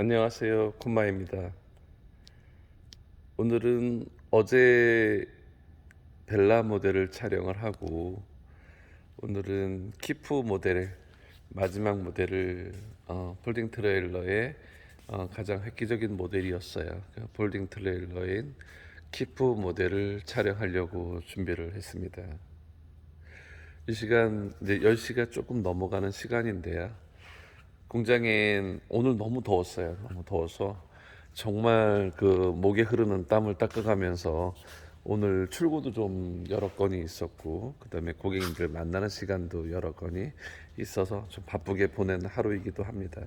안녕하세요. 쿤마입니다. 오늘은 어제 벨라 모델을 촬영을 하고 오늘은 키프 모델 마지막 모델을 폴딩 트레일러의 가장 획기적인 모델이었어요. 그 폴딩 트레일러인 키프 모델을 촬영하려고 준비를 했습니다. 이 시간 이제 10시가 조금 넘어가는 시간인데요. 공장엔 오늘 너무 더웠어요. 너무 더워서 정말 그 목에 흐르는 땀을 닦아가면서 오늘 출고도 좀 여러 건이 있었고 그다음에 고객님들 만나는 시간도 여러 건이 있어서 좀 바쁘게 보낸 하루이기도 합니다.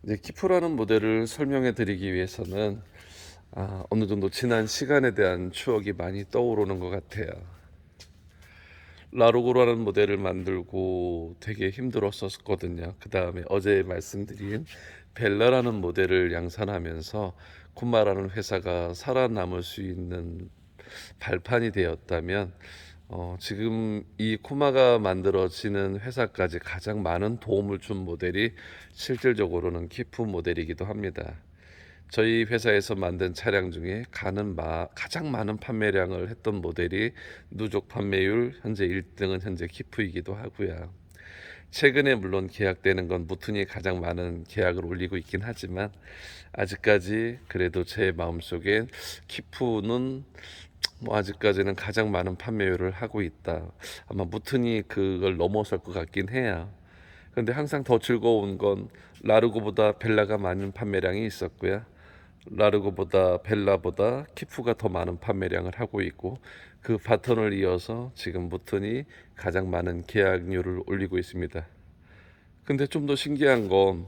이제 키프라는 모델을 설명해 드리기 위해서는 어느 정도 지난 시간에 대한 추억이 많이 떠오르는 것 같아요. 라로고라는 모델을 만들고 되게 힘들었었거든요. 그 다음에 어제 말씀드린 벨라라는 모델을 양산하면서 콤마라는 회사가 살아남을 수 있는 발판이 되었다면 지금 이 코마가 만들어지는 회사까지 가장 많은 도움을 준 모델이 실질적으로는 키프 모델이기도 합니다. 저희 회사에서 만든 차량 중에 가장 많은 판매량을 했던 모델이 누적 판매율 현재 1등은 현재 키프이기도 하고요. 최근에 물론 계약되는 건 무튼이 가장 많은 계약을 올리고 있긴 하지만 아직까지 그래도 제 마음속엔 키프는 뭐 아직까지는 가장 많은 판매율을 하고 있다. 아마 무튼이 그걸 넘어설 것 같긴 해요. 그런데 항상 더 즐거운 건 라르고보다 벨라가 많은 판매량이 있었고요. 라르고보다 벨라보다 키프가 더 많은 판매량을 하고 있고 그 바톤을 이어서 지금 무튼이 가장 많은 계약률을 올리고 있습니다. 근데 좀 더 신기한 건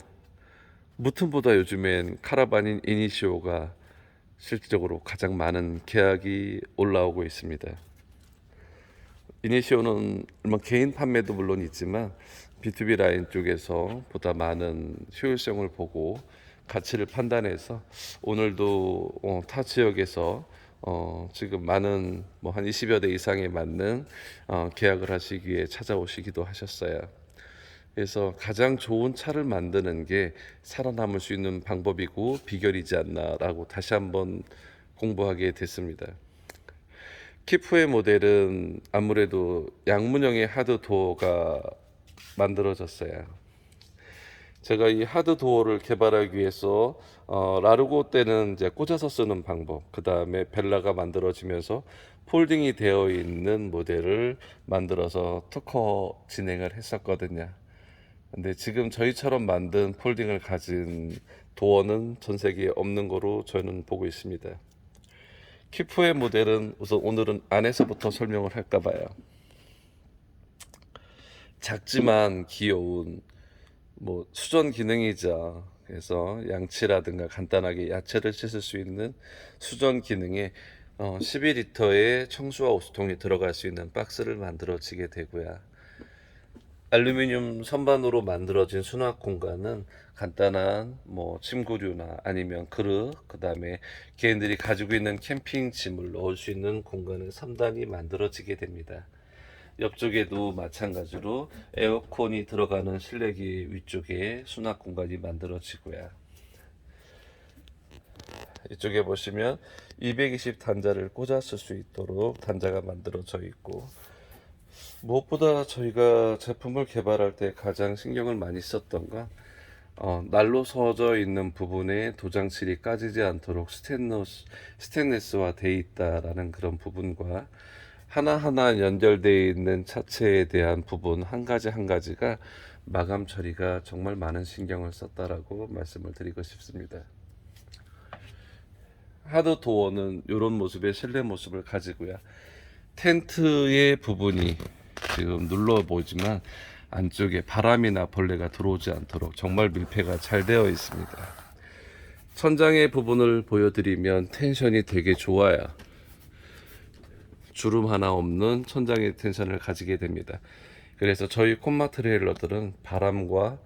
무튼보다 요즘엔 카라반인 이니시오가 실질적으로 가장 많은 계약이 올라오고 있습니다. 이니시오는 개인 판매도 물론 있지만 B2B 라인 쪽에서 보다 많은 효율성을 보고 가치를 판단해서 오늘도 타 지역에서 지금 많은 뭐 한 20여 대 이상에 맞는 계약을 하시기 위해 찾아오시기도 하셨어요. 그래서 가장 좋은 차를 만드는 게 살아남을 수 있는 방법이고 비결이지 않나라고 다시 한번 공부하게 됐습니다. 키프의 모델은 아무래도 양문형의 하드 도어가 만들어졌어요. 제가 이 하드 도어를 개발하기 위해서 라르고 때는 이제 꽂아서 쓰는 방법, 그 다음에 벨라가 만들어지면서 폴딩이 되어 있는 모델을 만들어서 특허 진행을 했었거든요. 근데 지금 저희처럼 만든 폴딩을 가진 도어는 전 세계에 없는 거로 저는 보고 있습니다. 키프의 모델은 우선 오늘은 안에서부터 설명을 할까 봐요. 작지만 귀여운 뭐 수전 기능이자 그래서 양치라든가 간단하게 야채를 씻을 수 있는 수전 기능에 12리터의 청수와 오수통이 들어갈 수 있는 박스를 만들어지게 되고요. 알루미늄 선반으로 만들어진 수납 공간은 간단한 뭐 침구류나 아니면 그릇, 그다음에 개인들이 가지고 있는 캠핑 짐을 넣을 수 있는 공간을 3단이 만들어지게 됩니다. 옆쪽에도 마찬가지로 에어컨이 들어가는 실내기 위쪽에 수납 공간이 만들어지고요. 이쪽에 보시면 220 단자를 꽂아 쓸 수 있도록 단자가 만들어져 있고, 무엇보다 저희가 제품을 개발할 때 가장 신경을 많이 썼던 건 날로 서져 있는 부분에 도장칠이 까지지 않도록 스테인리스와 되어 있다라는 그런 부분과 하나하나 연결되어 있는 차체에 대한 부분 한 가지 한 가지가 마감 처리가 정말 많은 신경을 썼다라고 말씀을 드리고 싶습니다. 하드 도어는 이런 모습의 실내 모습을 가지고요. 텐트의 부분이 지금 눌러 보이지만 안쪽에 바람이나 벌레가 들어오지 않도록 정말 밀폐가 잘 되어 있습니다. 천장의 부분을 보여드리면 텐션이 되게 좋아요. 주름 하나 없는 천장의 텐션을 가지게 됩니다. 그래서 저희 콤마 트레일러들은 바람과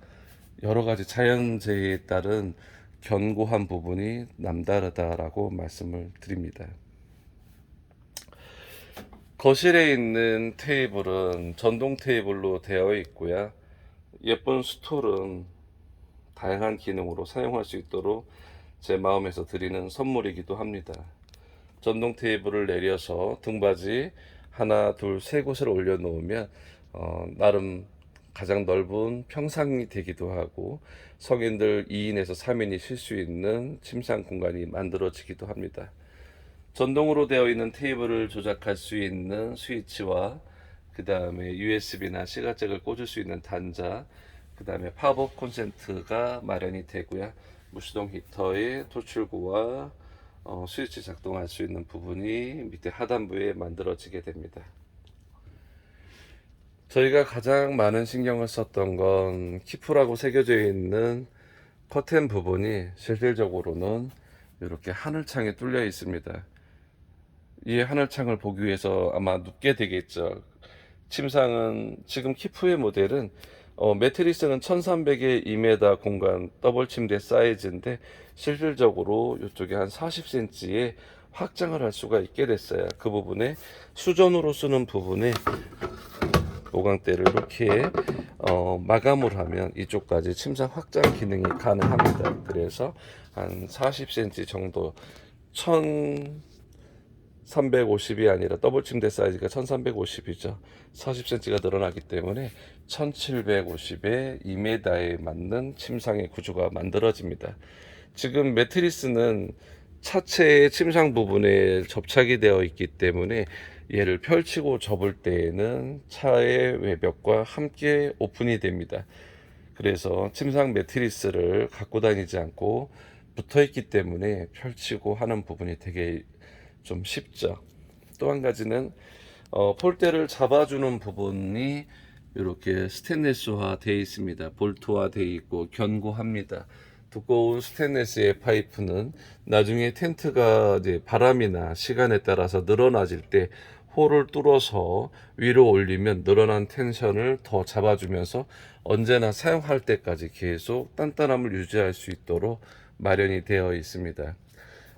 여러 가지 자연재해에 따른 견고한 부분이 남다르다라고 말씀을 드립니다. 거실에 있는 테이블은 전동 테이블로 되어 있고요. 예쁜 스톨은 다양한 기능으로 사용할 수 있도록 제 마음에서 드리는 선물이기도 합니다. 전동 테이블을 내려서 등받이 하나, 둘, 세 곳을 올려놓으면 나름 가장 넓은 평상이 되기도 하고 성인들 2인에서 3인이 쉴 수 있는 침상 공간이 만들어지기도 합니다. 전동으로 되어 있는 테이블을 조작할 수 있는 스위치와 그 다음에 USB나 시가잭을 꽂을 수 있는 단자, 그 다음에 팝업 콘센트가 마련이 되고요. 무시동 히터의 토출구와 스위치 작동할 수 있는 부분이 밑에 하단부에 만들어지게 됩니다. 저희가 가장 많은 신경을 썼던 건 키프라고 새겨져 있는 커튼 부분이 실질적으로는 이렇게 하늘창에 뚫려 있습니다. 이 하늘창을 보기 위해서 아마 눕게 되겠죠. 침상은 지금 키프의 모델은 매트리스는 1300에 2m 공간 더블 침대 사이즈인데 실질적으로 이쪽에 한 40cm의 확장을 할 수가 있게 됐어요. 그 부분에 수전으로 쓰는 부분에 오강대를 이렇게 마감을 하면 이쪽까지 침상 확장 기능이 가능합니다. 그래서 한 40cm 정도 1350이 아니라 더블 침대 사이즈가 1350이죠. 40cm가 늘어나기 때문에 1750에 2m에 맞는 침상의 구조가 만들어집니다. 지금 매트리스는 차체의 침상 부분에 접착이 되어 있기 때문에 얘를 펼치고 접을 때에는 차의 외벽과 함께 오픈이 됩니다. 그래서 침상 매트리스를 갖고 다니지 않고 붙어 있기 때문에 펼치고 하는 부분이 되게 좀 쉽죠. 또 한 가지는 폴대를 잡아주는 부분이 이렇게 스테인리스화 되어 있습니다. 볼트화 되어 있고 견고합니다. 두꺼운 스테인리스의 파이프는 나중에 텐트가 이제 바람이나 시간에 따라서 늘어나질 때 홀을 뚫어서 위로 올리면 늘어난 텐션을 더 잡아주면서 언제나 사용할 때까지 계속 단단함을 유지할 수 있도록 마련이 되어 있습니다.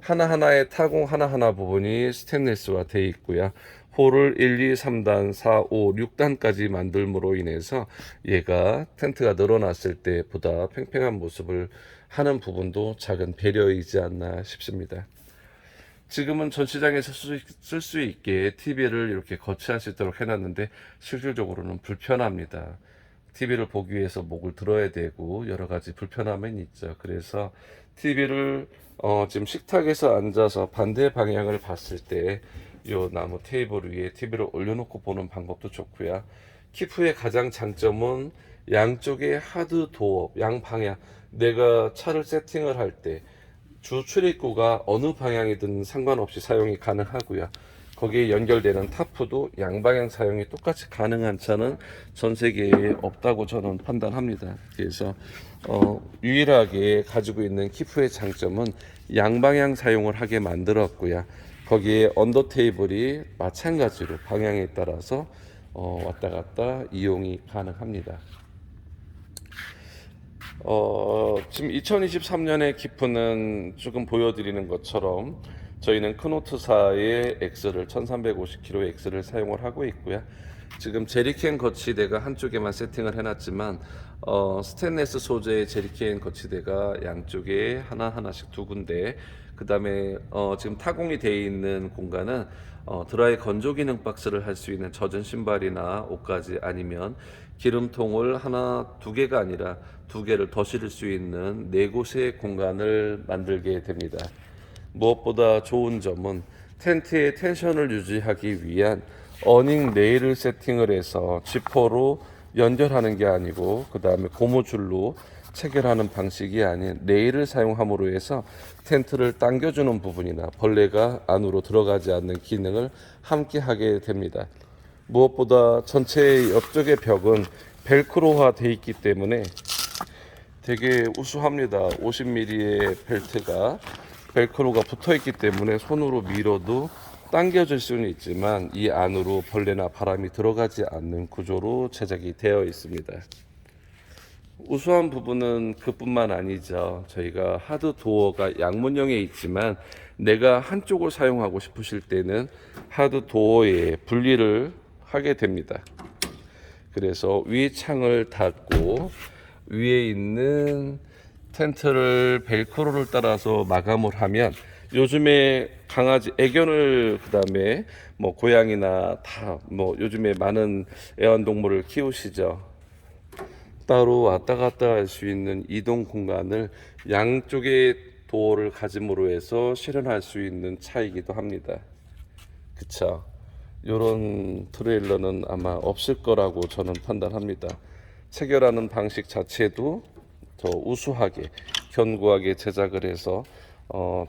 하나하나의 타공 하나하나 부분이 스테인리스화 되어 있고요. 홀을 1, 2, 3단, 4, 5, 6단까지 만들므로 인해서 얘가 텐트가 늘어났을 때보다 팽팽한 모습을 하는 부분도 작은 배려이지 않나 싶습니다. 지금은 전 시장에서 쓸 수 있게 TV를 이렇게 거치할 수 있도록 해놨는데 실질적으로는 불편합니다. TV를 보기 위해서 목을 들어야 되고 여러 가지 불편함은 있죠. 그래서 TV를 지금 식탁에서 앉아서 반대 방향을 봤을 때 이 나무 테이블 위에 TV를 올려놓고 보는 방법도 좋고요. 키프의 가장 장점은 양쪽에 하드 도어, 양방향, 내가 차를 세팅을 할 때 주 출입구가 어느 방향이든 상관없이 사용이 가능하고요. 거기에 연결되는 타프도 양방향 사용이 똑같이 가능한 차는 전 세계에 없다고 저는 판단합니다. 그래서 유일하게 가지고 있는 키프의 장점은 양방향 사용을 하게 만들었고요. 거기에 언더 테이블이 마찬가지로 방향에 따라서 왔다 갔다 이용이 가능합니다. 지금 2023년의 키프는 조금 보여드리는 것처럼 저희는 크노트사의 X를 1350kg의 X를 사용을 하고 있고요. 지금 제리캔 거치대가 한쪽에만 세팅을 해놨지만 스테인리스 소재의 제리캔 거치대가 양쪽에 하나하나씩 두 군데, 그 다음에 지금 타공이 되어 있는 공간은 드라이 건조 기능 박스를 할 수 있는 젖은 신발이나 옷가지, 아니면 기름통을 하나 두 개가 아니라 두 개를 더 실을 수 있는 네 곳의 공간을 만들게 됩니다. 무엇보다 좋은 점은 텐트의 텐션을 유지하기 위한 어닝 레일을 세팅을 해서 지퍼로 연결하는 게 아니고 그 다음에 고무줄로 체결하는 방식이 아닌 레일을 사용함으로 해서 텐트를 당겨주는 부분이나 벌레가 안으로 들어가지 않는 기능을 함께 하게 됩니다. 무엇보다 전체의 옆쪽의 벽은 벨크로화 되어 있기 때문에 되게 우수합니다. 50mm의 벨트가 벨크로가 붙어 있기 때문에 손으로 밀어도 당겨질 수는 있지만 이 안으로 벌레나 바람이 들어가지 않는 구조로 제작이 되어 있습니다. 우수한 부분은 그뿐만 아니죠. 저희가 하드 도어가 양문형에 있지만 내가 한쪽을 사용하고 싶으실 때는 하드 도어에 분리를 하게 됩니다. 그래서 위 창을 닫고 위에 있는 텐트를 벨크로를 따라서 마감을 하면 요즘에 강아지 애견을 그다음에 뭐 고양이나 다 뭐 요즘에 많은 애완동물을 키우시죠. 따로 왔다 갔다 할 수 있는 이동 공간을 양쪽에 도어를 가짐으로 해서 실현할 수 있는 차이기도 합니다. 그쵸? 이런 트레일러는 아마 없을 거라고 저는 판단합니다. 체결하는 방식 자체도 더 우수하게 견고하게 제작을 해서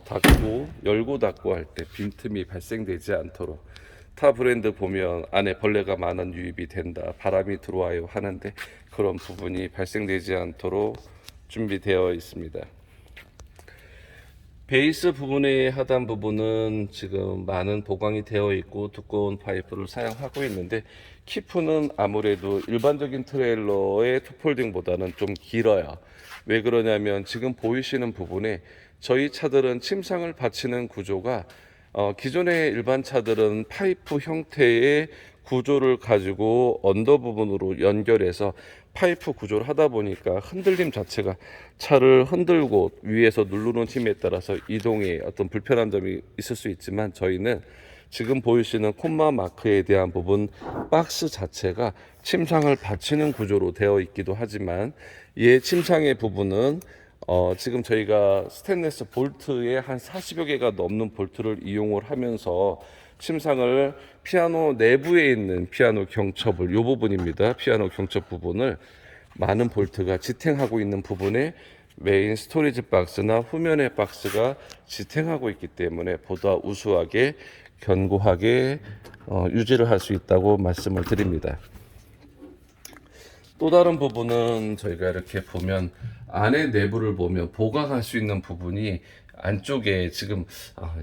닫고 열고 닫고 할 때 빈틈이 발생되지 않도록, 타 브랜드 보면 안에 벌레가 많은 유입이 된다, 바람이 들어와요 하는데 그런 부분이 발생되지 않도록 준비되어 있습니다. 베이스 부분의 하단 부분은 지금 많은 보강이 되어 있고 두꺼운 파이프를 사용하고 있는데, 키프는 아무래도 일반적인 트레일러의 투폴딩보다는 좀 길어요. 왜 그러냐면 지금 보이시는 부분에 저희 차들은 침상을 받치는 구조가 기존의 일반 차들은 파이프 형태의 구조를 가지고 언더 부분으로 연결해서 파이프 구조를 하다 보니까 흔들림 자체가 차를 흔들고 위에서 누르는 힘에 따라서 이동에 어떤 불편한 점이 있을 수 있지만, 저희는 지금 보이시는 콤마 마크에 대한 부분 박스 자체가 침상을 받치는 구조로 되어 있기도 하지만, 이 침상의 부분은 지금 저희가 스테인리스 볼트에 한 40여 개가 넘는 볼트를 이용을 하면서 침상을 피아노 내부에 있는 피아노 경첩을, 이 부분입니다. 피아노 경첩 부분을 많은 볼트가 지탱하고 있는 부분에 메인 스토리지 박스나 후면의 박스가 지탱하고 있기 때문에 보다 우수하게 견고하게 유지를 할 수 있다고 말씀을 드립니다. 또 다른 부분은 저희가 이렇게 보면 안에 내부를 보면 보강할 수 있는 부분이 안쪽에 지금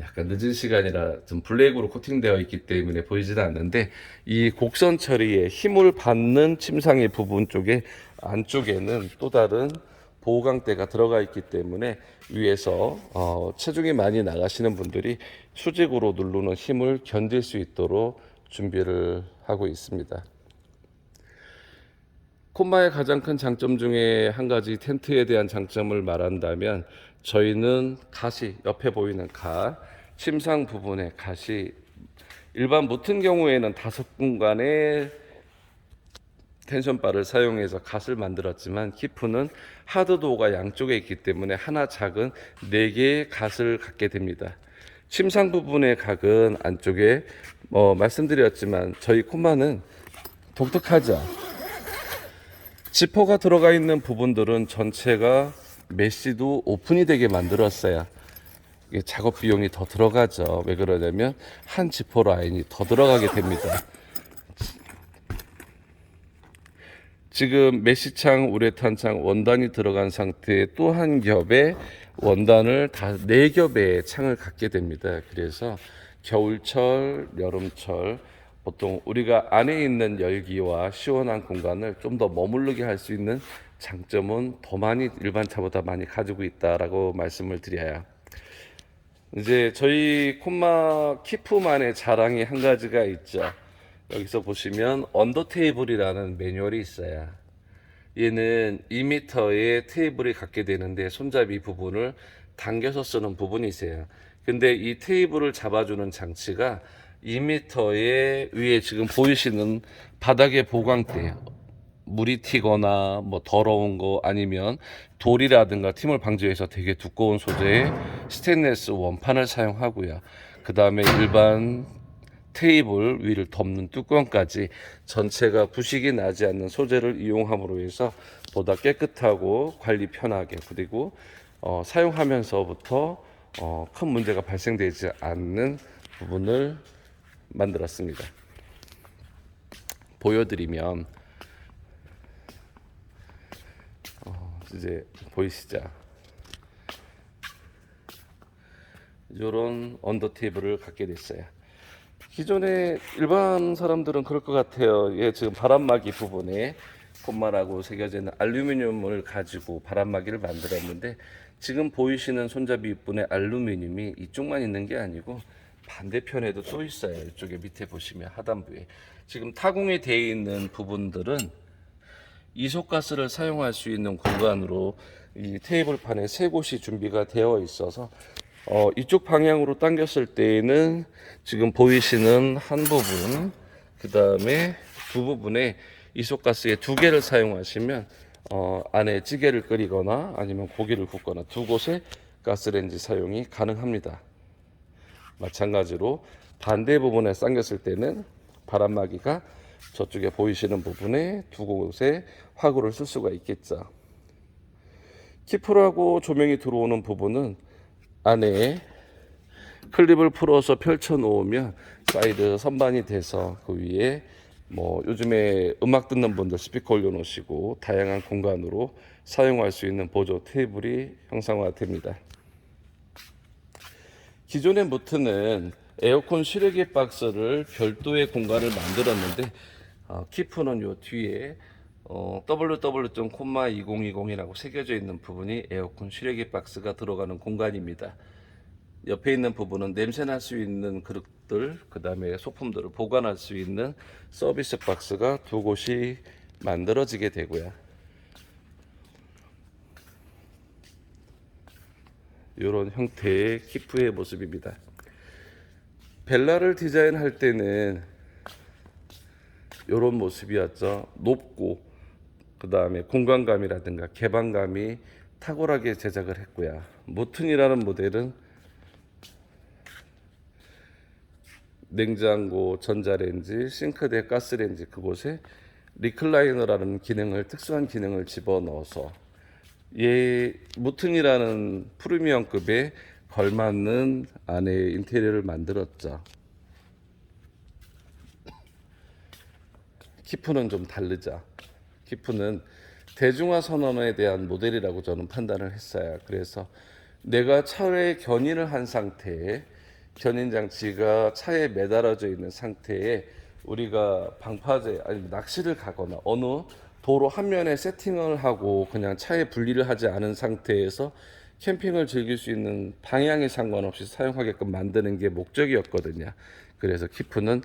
약간 늦은 시간이라 좀 블랙으로 코팅되어 있기 때문에 보이지는 않는데, 이 곡선 처리에 힘을 받는 침상의 부분 쪽에 안쪽에는 또 다른 보강대가 들어가 있기 때문에 위에서 체중이 많이 나가시는 분들이 수직으로 누르는 힘을 견딜 수 있도록 준비를 하고 있습니다. 콤마의 가장 큰 장점 중에 한 가지, 텐트에 대한 장점을 말한다면 저희는 갓이 옆에 보이는 갓, 침상 부분에 갓이 일반 무튼 경우에는 5공간의 텐션바를 사용해서 갓을 만들었지만, 키프는 하드도어가 양쪽에 있기 때문에 하나 작은 4개의 갓을 갖게 됩니다. 침상 부분의 각은 안쪽에 말씀드렸지만 저희 콤마는 독특하죠. 지퍼가 들어가 있는 부분들은 전체가 메쉬도 오픈이 되게 만들었어요. 이게 작업 비용이 더 들어가죠. 왜 그러냐면 한 지퍼 라인이 더 들어가게 됩니다. 지금 메쉬창, 우레탄창 원단이 들어간 상태에 또 한 겹의 원단을 다 4겹의 창을 갖게 됩니다. 그래서 겨울철, 여름철 보통 우리가 안에 있는 열기와 시원한 공간을 좀 더 머무르게 할 수 있는 장점은 더 많이 일반 차보다 많이 가지고 있다라고 말씀을 드려요. 이제 저희 콤마 키프만의 자랑이 한 가지가 있죠. 여기서 보시면 언더 테이블이라는 매뉴얼이 있어요. 얘는 2m의 테이블이 갖게 되는데 손잡이 부분을 당겨서 쓰는 부분이 있어요. 근데 이 테이블을 잡아주는 장치가 2m의 위에 지금 보이시는 바닥에 보강대, 물이 튀거나 뭐 더러운 거 아니면 돌이라든가 튀물 방지해서 되게 두꺼운 소재의 스테인리스 원판을 사용하고요. 그 다음에 일반 테이블 위를 덮는 뚜껑까지 전체가 부식이 나지 않는 소재를 이용함으로 해서 보다 깨끗하고 관리 편하게, 그리고 사용하면서부터 큰 문제가 발생되지 않는 부분을 만들었습니다. 보여드리면 이제 보이시죠? 이런 언더 테이블을 갖게 됐어요. 기존에 일반 사람들은 그럴 것 같아요. 예, 지금 바람막이 부분에 콤마라고 새겨져 있는 알루미늄을 가지고 바람막이를 만들었는데, 지금 보이시는 손잡이 부분에 알루미늄이 이쪽만 있는 게 아니고 반대편에도 또 있어요. 이쪽에 밑에 보시면 하단부에 지금 타공이 되어 있는 부분들은 이소가스를 사용할 수 있는 공간으로 이 테이블판에 세 곳이 준비가 되어 있어서 이쪽 방향으로 당겼을 때에는 지금 보이시는 한 부분, 그 다음에 두 부분에 이소가스의 두 개를 사용하시면 안에 찌개를 끓이거나 아니면 고기를 굽거나 두 곳에 가스레인지 사용이 가능합니다. 마찬가지로 반대 부분에 당겼을 때는 바람막이가 저쪽에 보이시는 부분에 두 곳에 화구를 쓸 수가 있겠죠. 키프라고 조명이 들어오는 부분은 안에 클립을 풀어서 펼쳐 놓으면 사이드 선반이 돼서 그 위에 뭐 요즘에 음악 듣는 분들 스피커 올려 놓으시고 다양한 공간으로 사용할 수 있는 보조 테이블이 형상화됩니다. 기존의 무트는 에어컨 실외기 박스를 별도의 공간을 만들었는데 키프는 요 뒤에 www.2020이라고 새겨져 있는 부분이 에어컨 실외기 박스가 들어가는 공간입니다. 옆에 있는 부분은 냄새 날 수 있는 그릇들, 그 다음에 소품들을 보관할 수 있는 서비스 박스가 두 곳이 만들어지게 되고요. 이런 형태의 키프의 모습입니다. 벨라를 디자인할 때는 이런 모습이었죠. 높고 그 다음에 공간감이라든가 개방감이 탁월하게 제작을 했고요. 모튼이라는 모델은 냉장고, 전자레인지, 싱크대, 가스레인지 그곳에 리클라이너라는 기능을 특수한 기능을 집어넣어서 무튼이라는 프리미엄급에 걸맞는 안에 인테리어를 만들었죠. 키프는 좀 다르죠. 키프는 대중화 선언에 대한 모델이라고 저는 판단을 했어요. 그래서 내가 차에 견인을 한 상태에 견인 장치가 차에 매달아져 있는 상태에 우리가 방파제 아니 낚시를 가거나 어느 도로 한 면에 세팅을 하고 그냥 차에 분리를 하지 않은 상태에서 캠핑을 즐길 수 있는 방향에 상관없이 사용하게끔 만드는 게 목적이었거든요. 그래서 키프는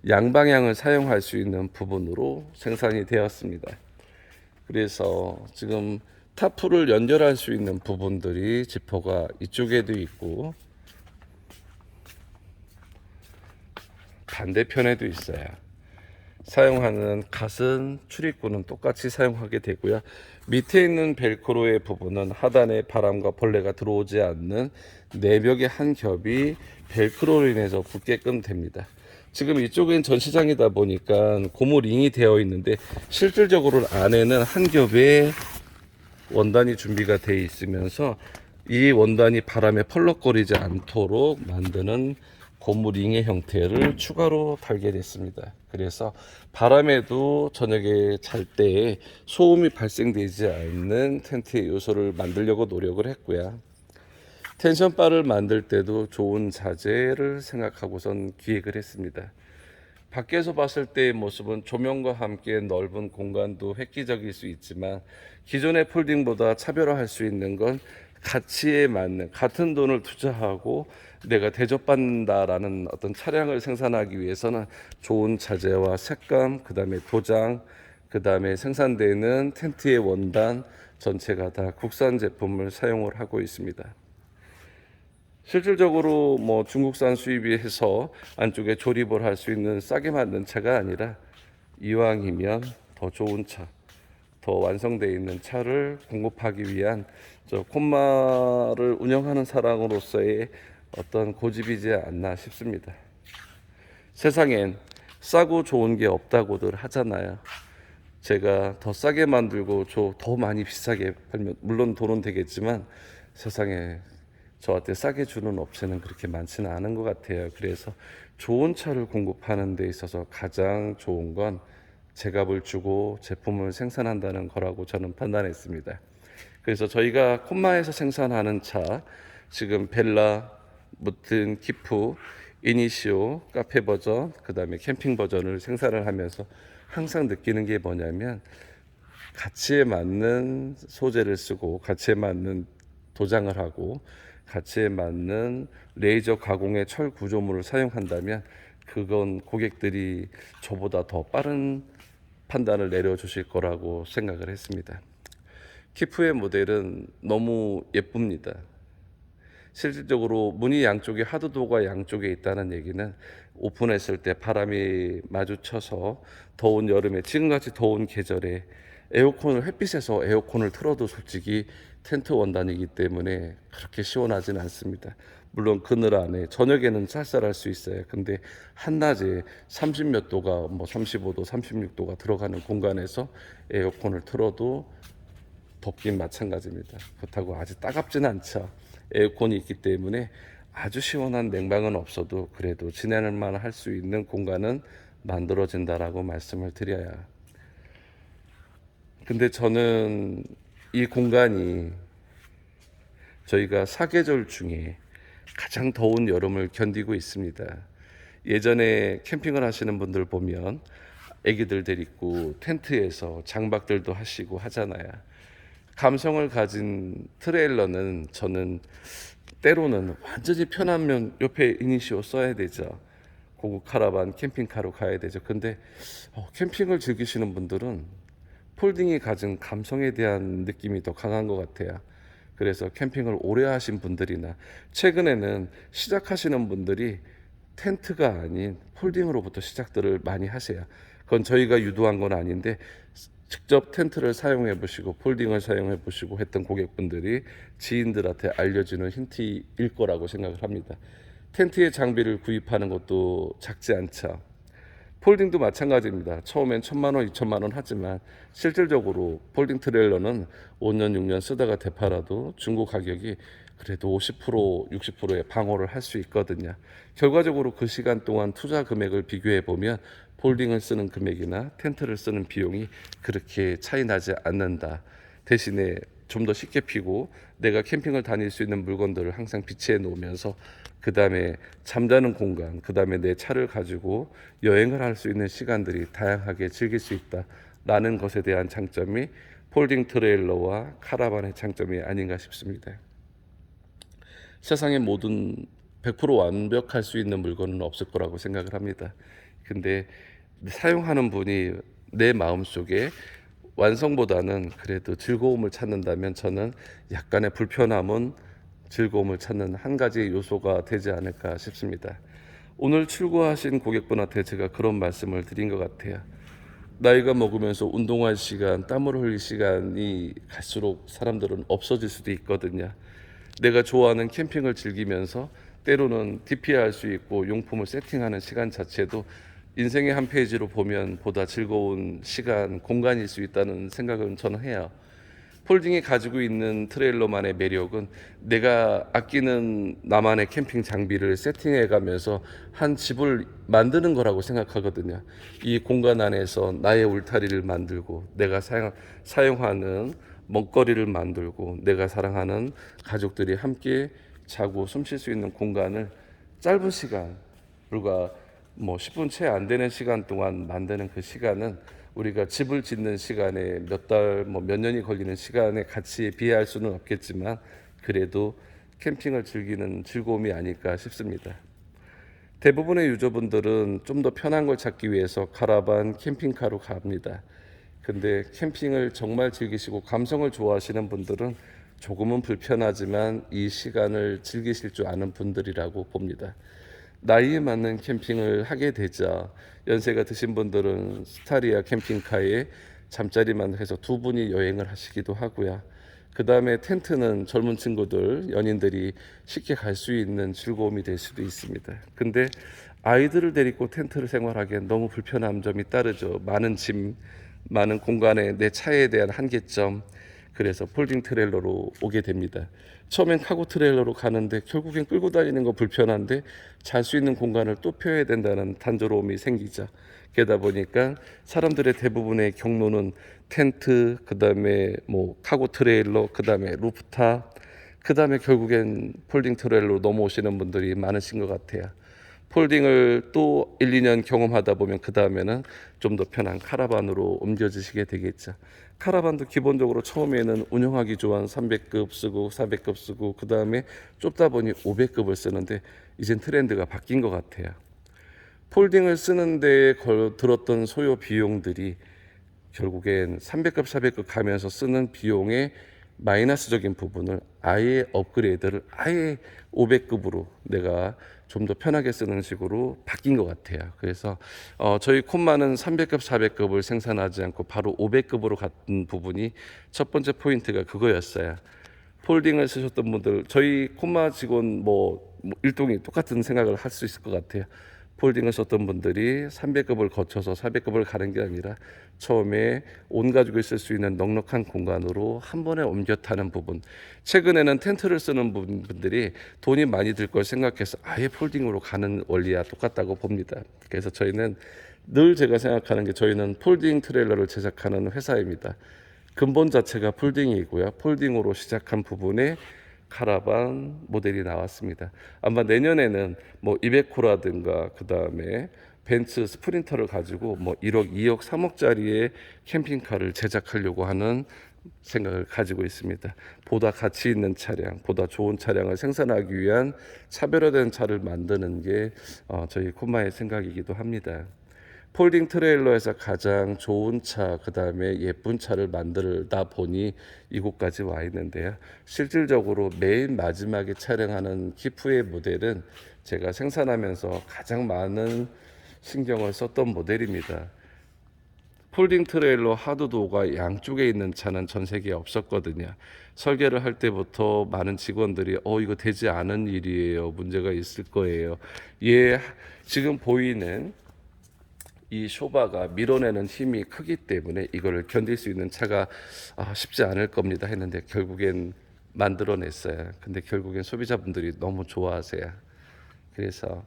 양방향을 사용할 수 있는 부분으로 생산이 되었습니다. 그래서 지금 타프를 연결할 수 있는 부분들이 지퍼가 이쪽에도 있고 반대편에도 있어요. 사용하는 갓은 출입구는 똑같이 사용하게 되고요. 밑에 있는 벨크로의 부분은 하단에 바람과 벌레가 들어오지 않는 내벽의 한 겹이 벨크로로 인해서 붙게끔 됩니다. 지금 이쪽은 전시장이다 보니까 고무링이 되어 있는데 실질적으로 안에는 한 겹의 원단이 준비가 되어 있으면서 이 원단이 바람에 펄럭거리지 않도록 만드는 고무링의 형태를 추가로 달게 됐습니다. 그래서 바람에도 저녁에 잘 때 소음이 발생되지 않는 텐트의 요소를 만들려고 노력을 했고요. 텐션바를 만들 때도 좋은 자재를 생각하고선 기획을 했습니다. 밖에서 봤을 때의 모습은 조명과 함께 넓은 공간도 획기적일 수 있지만 기존의 폴딩보다 차별화할 수 있는 건 가치에 맞는 같은 돈을 투자하고 내가 대접받는다라는 어떤 차량을 생산하기 위해서는 좋은 자재와 색감, 그 다음에 도장, 그 다음에 생산되는 텐트의 원단 전체가 다 국산 제품을 사용을 하고 있습니다. 실질적으로 뭐 중국산 수입해서 안쪽에 조립을 할 수 있는 싸게 만든 차가 아니라 이왕이면 더 좋은 차, 더 완성되어 있는 차를 공급하기 위한 저 콤마를 운영하는 사람으로서의 어떤 고집이지 않나 싶습니다. 세상엔 싸고 좋은 게 없다고들 하잖아요. 제가 더 싸게 만들고 더 많이 비싸게 팔면 물론 돈은 되겠지만 세상에 저한테 싸게 주는 업체는 그렇게 많지는 않은 것 같아요. 그래서 좋은 차를 공급하는 데 있어서 가장 좋은 건 제값을 주고 제품을 생산한다는 거라고 저는 판단했습니다. 그래서 저희가 콤마에서 생산하는 차, 지금 벨라, 무튼, 키프, 이니시오, 카페 버전, 그 다음에 캠핑 버전을 생산을 하면서 항상 느끼는 게 뭐냐면 가치에 맞는 소재를 쓰고 가치에 맞는 도장을 하고 가치에 맞는 레이저 가공의 철 구조물을 사용한다면 그건 고객들이 저보다 더 빠른 판단을 내려주실 거라고 생각을 했습니다. 키프의 모델은 너무 예쁩니다. 실질적으로 문이 양쪽에 하드도어가 양쪽에 있다는 얘기는 오픈했을 때 바람이 마주쳐서 더운 여름에 지금같이 더운 계절에 에어컨을 햇빛에서 에어컨을 틀어도 솔직히 텐트 원단이기 때문에 그렇게 시원하진 않습니다. 물론 그늘 안에 저녁에는 쌀쌀할 수 있어요. 근데 한낮에 30 몇 도가 뭐 35도, 36도가 들어가는 공간에서 에어컨을 틀어도 덥긴 마찬가지입니다. 그렇다고 아주 따갑지는 않죠. 에어컨이 있기 때문에 아주 시원한 냉방은 없어도 그래도 지내는 만 할 수 있는 공간은 만들어진다라고 말씀을 드려야. 근데 저는 이 공간이 저희가 사계절 중에 가장 더운 여름을 견디고 있습니다. 예전에 캠핑을 하시는 분들 보면 애기들 데리고 텐트에서 장박들도 하시고 하잖아요. 감성을 가진 트레일러는 저는 때로는 완전히 편하면 옆에 이니시오 써야 되죠. 고급 카라반 캠핑카로 가야 되죠. 근데 캠핑을 즐기시는 분들은 폴딩이 가진 감성에 대한 느낌이 더 강한 것 같아요. 그래서 캠핑을 오래 하신 분들이나 최근에는 시작하시는 분들이 텐트가 아닌 폴딩으로부터 시작들을 많이 하세요. 그건 저희가 유도한 건 아닌데 직접 텐트를 사용해 보시고 폴딩을 사용해 보시고 했던 고객분들이 지인들한테 알려주는 힌트일 거라고 생각을 합니다. 텐트의 장비를 구입하는 것도 작지 않죠. 폴딩도 마찬가지입니다. 처음엔 1,000만 원, 2,000만 원 하지만 실질적으로 폴딩 트레일러는 5년, 6년 쓰다가 되팔아도 중고 가격이 그래도 50%, 60%의 방어를 할 수 있거든요. 결과적으로 그 시간 동안 투자 금액을 비교해 보면 폴딩을 쓰는 금액이나 텐트를 쓰는 비용이 그렇게 차이 나지 않는다. 대신에 좀 더 쉽게 피고 내가 캠핑을 다닐 수 있는 물건들을 항상 비치해 놓으면서 그 다음에 잠자는 공간, 그 다음에 내 차를 가지고 여행을 할 수 있는 시간들이 다양하게 즐길 수 있다라는 것에 대한 장점이 폴딩 트레일러와 카라반의 장점이 아닌가 싶습니다. 세상의 모든 100% 완벽할 수 있는 물건은 없을 거라고 생각을 합니다. 근데 사용하는 분이 내 마음속에 완성보다는 그래도 즐거움을 찾는다면 저는 약간의 불편함은 즐거움을 찾는 한 가지 요소가 되지 않을까 싶습니다. 오늘 출고하신 고객분한테 제가 그런 말씀을 드린 것 같아요. 나이가 먹으면서 운동할 시간, 땀을 흘릴 시간이 갈수록 사람들은 없어질 수도 있거든요. 내가 좋아하는 캠핑을 즐기면서 때로는 DPR 할 수 있고 용품을 세팅하는 시간 자체도 인생의 한 페이지로 보면 보다 즐거운 시간, 공간일 수 있다는 생각은 저는 해요. 폴딩이 가지고 있는 트레일러만의 매력은 내가 아끼는 나만의 캠핑 장비를 세팅해 가면서 한 집을 만드는 거라고 생각하거든요. 이 공간 안에서 나의 울타리를 만들고 내가 사용하는 먹거리를 만들고 내가 사랑하는 가족들이 함께 자고 숨 쉴 수 있는 공간을 짧은 시간, 불과 뭐 10분 채 안 되는 시간 동안 만드는 그 시간은 우리가 집을 짓는 시간에 몇 달, 뭐 몇 년이 걸리는 시간의 가치에 비할 수는 없겠지만 그래도 캠핑을 즐기는 즐거움이 아닐까 싶습니다. 대부분의 유저분들은 좀 더 편한 걸 찾기 위해서 카라반, 캠핑카로 갑니다. 근데 캠핑을 정말 즐기시고 감성을 좋아하시는 분들은 조금은 불편하지만 이 시간을 즐기실 줄 아는 분들이라고 봅니다. 나이에 맞는 캠핑을 하게 되자 연세가 드신 분들은 스타리아 캠핑카에 잠자리만 해서 두 분이 여행을 하시기도 하고요. 그 다음에 텐트는 젊은 친구들, 연인들이 쉽게 갈 수 있는 즐거움이 될 수도 있습니다. 근데 아이들을 데리고 텐트를 생활하기엔 너무 불편한 점이 따르죠. 많은 짐, 많은 공간에 내 차에 대한 한계점. 그래서 폴딩 트레일러로 오게 됩니다. 처음엔 카고 트레일러로 가는데 결국엔 끌고 다니는 거 불편한데 잘 수 있는 공간을 또 펴야 된다는 단조로움이 생기죠. 그러다 보니까 사람들의 대부분의 경로는 텐트, 그 다음에 뭐 카고 트레일러, 그 다음에 루프탑, 그 다음에 결국엔 폴딩 트레일러로 넘어오시는 분들이 많으신 것 같아요. 폴딩을 또 1, 2년 경험하다 보면 그 다음에는 좀 더 편한 카라반으로 옮겨지시게 되겠죠. 카라반도 기본적으로 처음에는 운영하기 좋은 300급 쓰고 400급 쓰고 그 다음에 좁다 보니 500급을 쓰는데 이젠 트렌드가 바뀐 것 같아요. 폴딩을 쓰는 데 들었던 소요 비용들이 결국엔 300급, 400급 가면서 쓰는 비용의 마이너스적인 부분을 아예 업그레이드를 아예 500급으로 내가 좀 더 편하게 쓰는 식으로 바뀐 것 같아요. 그래서 저희 콤마는 300급, 400급을 생산하지 않고 바로 500급으로 갔던 부분이 첫 번째 포인트가 그거였어요. 폴딩을 쓰셨던 분들, 저희 콤마 직원 일동이 똑같은 생각을 할 수 있을 것 같아요. 폴딩을 썼던 분들이 300급을 거쳐서 400급을 가는 게 아니라 처음에 온 가족이 쓸 수 있는 넉넉한 공간으로 한 번에 옮겨 타는 부분. 최근에는 텐트를 쓰는 분들이 돈이 많이 들 걸 생각해서 아예 폴딩으로 가는 원리와 똑같다고 봅니다. 그래서 저희는 늘 제가 생각하는 게 저희는 폴딩 트레일러를 제작하는 회사입니다. 근본 자체가 폴딩이고요. 폴딩으로 시작한 부분에 카라반 모델이 나왔습니다. 아마 내년에는 200호라든가 그 다음에 벤츠 스프린터를 가지고 1억, 2억, 3억짜리의 캠핑카를 제작하려고 하는 생각을 가지고 있습니다. 보다 가치 있는 차량, 보다 좋은 차량을 생산하기 위한 차별화된 차를 만드는 게 저희 콤마의 생각이기도 합니다. 폴딩 트레일러에서 가장 좋은 차, 그 다음에 예쁜 차를 만들다 보니 이곳까지 와 있는데요. 실질적으로 맨 마지막에 촬영하는 키프의 모델은 제가 생산하면서 가장 많은 신경을 썼던 모델입니다. 폴딩 트레일러 하드도어가 양쪽에 있는 차는 전 세계에 없었거든요. 설계를 할 때부터 많은 직원들이 이거 되지 않은 일이에요. 문제가 있을 거예요. 지금 보이는 이 쇼바가 밀어내는 힘이 크기 때문에 이거를 견딜 수 있는 차가 쉽지 않을 겁니다 했는데 결국엔 만들어냈어요. 근데 결국엔 소비자분들이 너무 좋아하세요. 그래서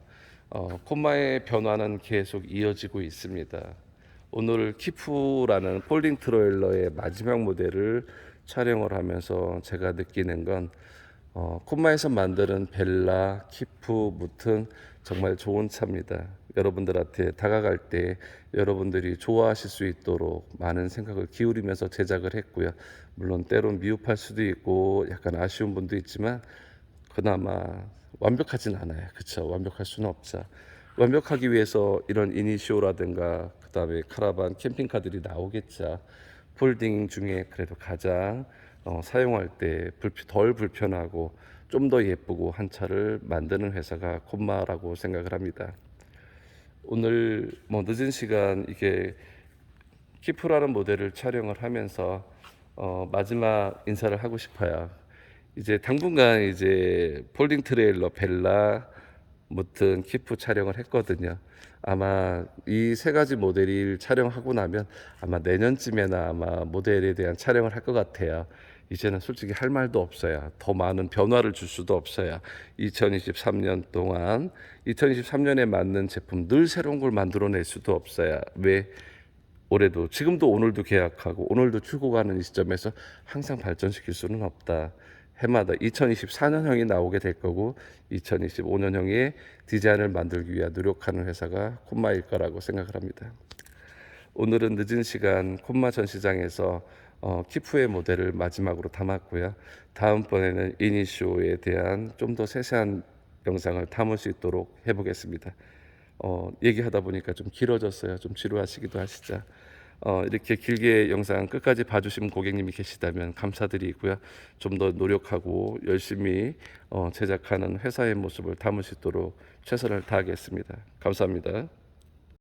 콤마의 변화는 계속 이어지고 있습니다. 오늘 키프라는 폴딩 트레일러의 마지막 모델을 촬영을 하면서 제가 느끼는 건 콤마에서 만드는 벨라, 키프, 무튼 정말 좋은 차입니다. 여러분들한테 다가갈 때 여러분들이 좋아하실 수 있도록 많은 생각을 기울이면서 제작을 했고요. 물론 때론 미흡할 수도 있고 약간 아쉬운 분도 있지만 그나마 완벽하진 않아요. 그렇죠? 완벽할 수는 없죠. 완벽하기 위해서 이런 이니시오라든가 그다음에 카라반 캠핑카들이 나오겠죠. 폴딩 중에 그래도 가장 사용할 때 덜 불편하고 좀 더 예쁘고 한 차를 만드는 회사가 콤마라고 생각을 합니다. 오늘 늦은 시간 이게 키프라는 모델을 촬영을 하면서 마지막 인사를 하고 싶어요. 이제 당분간 이제 폴딩 트레일러 벨라 무튼 키프 촬영을 했거든요. 아마 이 세 가지 모델을 촬영하고 나면 아마 내년쯤에나 아마 모델에 대한 촬영을 할 것 같아요. 이제는 솔직히 할 말도 없어요. 더 많은 변화를 줄 수도 없어요. 2023년 동안 2023년에 맞는 제품 늘 새로운 걸 만들어낼 수도 없어요. 왜? 올해도 지금도 오늘도 계약하고 오늘도 출고가는 이 시점에서 항상 발전시킬 수는 없다. 해마다 2024년형이 나오게 될 거고 2025년형의 디자인을 만들기 위해 노력하는 회사가 콤마일 거라고 생각을 합니다. 오늘은 늦은 시간 콤마 전시장에서 키프의 모델을 마지막으로 담았고요. 다음번에는 이니쇼에 대한 좀 더 세세한 영상을 담을 수 있도록 해보겠습니다. 얘기하다 보니까 좀 길어졌어요. 좀 지루하시기도 하시죠. 이렇게 길게 영상 끝까지 봐주신 고객님이 계시다면 감사드리고요. 좀 더 노력하고 열심히 제작하는 회사의 모습을 담을 수 있도록 최선을 다하겠습니다. 감사합니다.